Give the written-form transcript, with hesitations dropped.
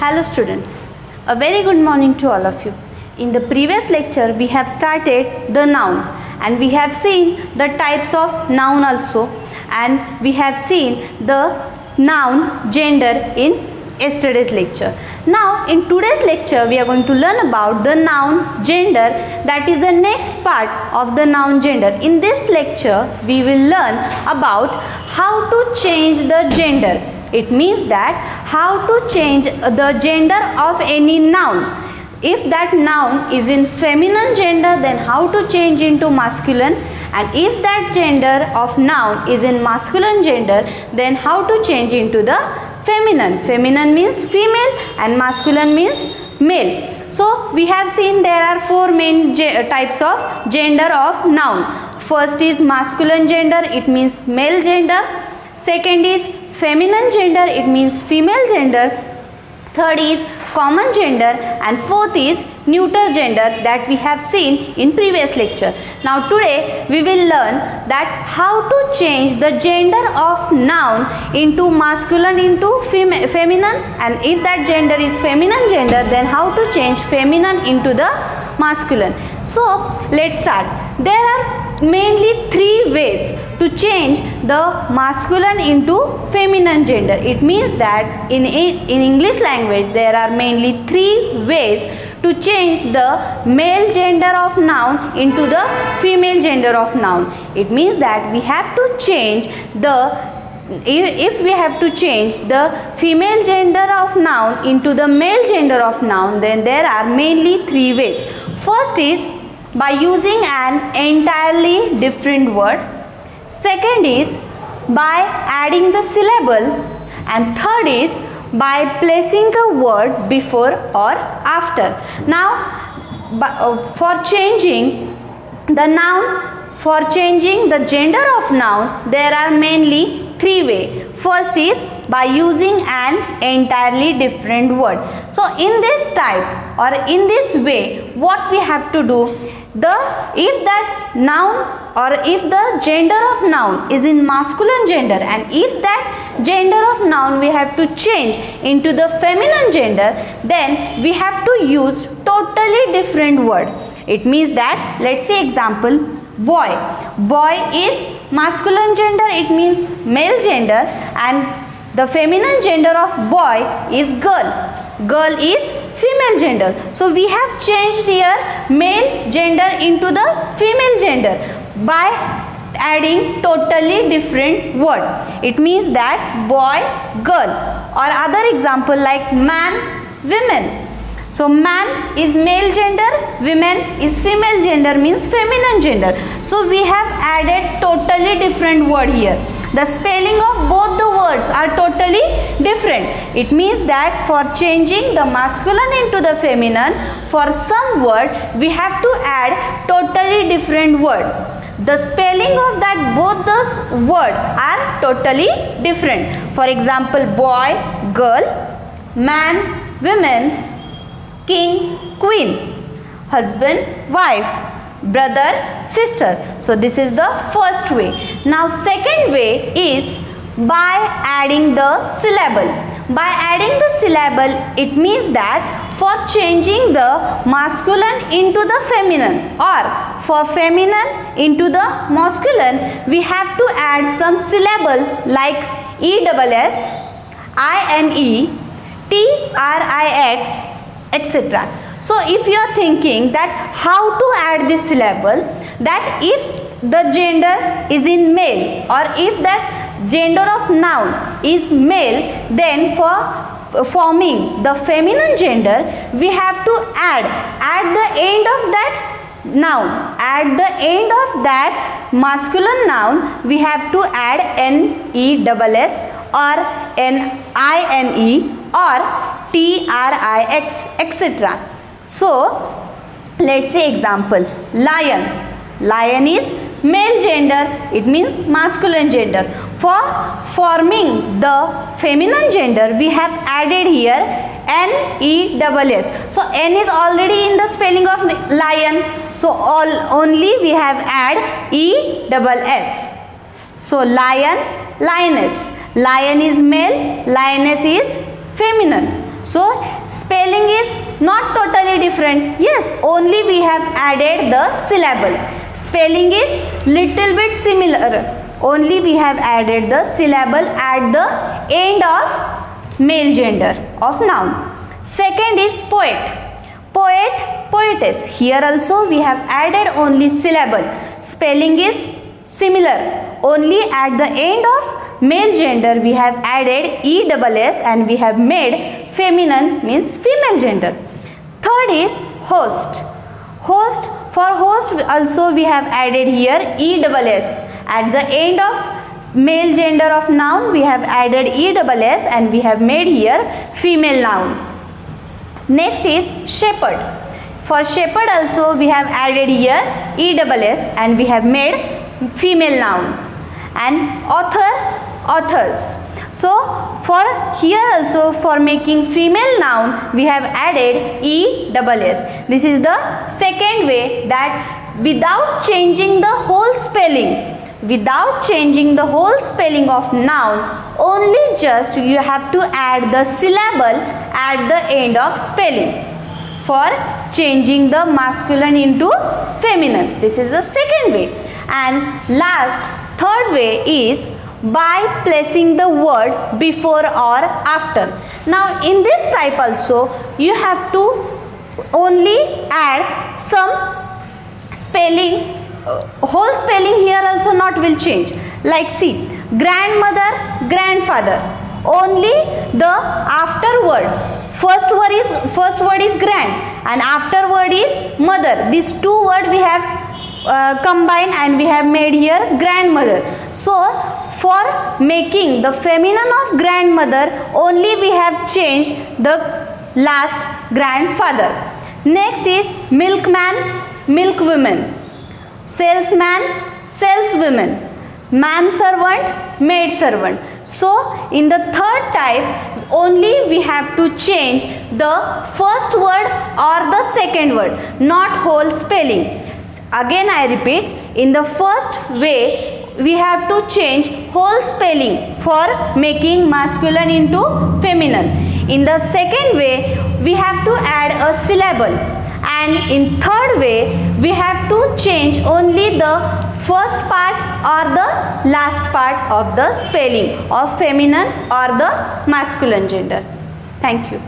Hello students, a very good morning to all of you. In the previous lecture we have started the noun and we have seen the types of noun also, and we have seen the noun gender in yesterday's lecture. Now in today's lecture we are going to learn about the noun gender, that is the next part of the noun gender. In this lecture we will learn about how to change the gender. It means that how to change the gender of any noun. If that noun is in feminine gender, then how to change into masculine, and if that gender of noun is in masculine gender, then how to change into the feminine. Feminine means female and masculine means male. So we have seen there are four main types of gender of noun. First is masculine gender, it means male gender. Second is feminine gender, it means female gender. Third is common gender, and fourth is neuter gender that we have seen in previous lecture. Now today we will learn that how to change the gender of noun into masculine into feminine, and if that gender is feminine gender, then how to change feminine into the masculine. So let's start. There are mainly three ways to change the masculine into feminine gender. It means that in English language there are mainly three ways to change the male gender of noun into the female gender of noun. It means that we have to change if we have to change the female gender of noun into the male gender of noun, then there are mainly three ways. First is by using an entirely different word. Second is by adding the syllable, and third is by placing the word before or after. Now for changing the noun, for changing the gender of noun, there are mainly three ways. First is by using an entirely different word. So in this type or in this way, what we have to do, if that noun or if the gender of noun is in masculine gender, and if that gender of noun we have to change into the feminine gender, then we have to use totally different word. It means that, let's say example, boy. Boy is masculine gender, it means male gender, and the feminine gender of boy is girl. Girl is female gender. So we have changed here male gender into the female gender by adding totally different word. It means that boy, girl, or other example like man, women. So man is male gender, women is female gender, means feminine gender. So we have added totally different word here. The spelling of both the words are totally different. It means that for changing the masculine into the feminine, for some word we have to add totally different word. The spelling of that both those words are totally different. For example, boy, girl, man, women, king, queen, husband, wife, brother, sister. So this is the first way. Now second way is by adding the syllable. By adding the syllable, it means that for changing the masculine into the feminine or for feminine into the masculine, we have to add some syllable like ESS, INE, TRIX, etc. So if you are thinking that how to add this syllable, that if the gender is in male or if that gender of noun is male, then for forming the feminine gender we have to add at the end of that noun, at the end of that masculine noun we have to add NESS or NINE or TRIX, etc. So let's say example, lion. Lion is male gender, it means masculine gender. For forming the feminine gender we have added here NESS. So N is already in the spelling of lion, so only we have add ESS. So lion, lioness. Lion is male, lioness is feminine. So spelling is not totally different. Yes, only we have added the syllable. Spelling is little bit similar. Only we have added the syllable at the end of male gender of noun. Second is poet. Poet, poetess. Here also we have added only syllable. Spelling is similar. Only at the end of male gender we have added ESS and we have made feminine means female gender. Third is host. Host, for host also we have added here ESS. At the end of male gender of noun we have added ESS and we have made here female noun. Next is shepherd. For shepherd also we have added here ESS and we have made female noun. And author, authors. So for here also for making female noun we have added ESS. This is the second way that without changing the whole spelling, without changing the whole spelling of noun, only just you have to add the syllable at the end of spelling for changing the masculine into feminine. This is the second way. And last, third way is by placing the word before or after. Now in this type also you have to only add some spelling. Whole spelling here also not will change. Like see, grandmother, grandfather. Only the after word. First word is grand and after word is mother. These two words we have combined and we have made here grandmother. So for making the feminine of grandmother only we have changed the last grandfather. Next is milkman, milkwoman. Salesman, saleswoman, manservant, maidservant. So in the third type only we have to change the first word or the second word, not whole spelling. Again I repeat, in the first way we have to change whole spelling for making masculine into feminine. In the second way we have to add a syllable. And in third way we have to change only the first part or the last part of the spelling of feminine or the masculine gender. Thank you.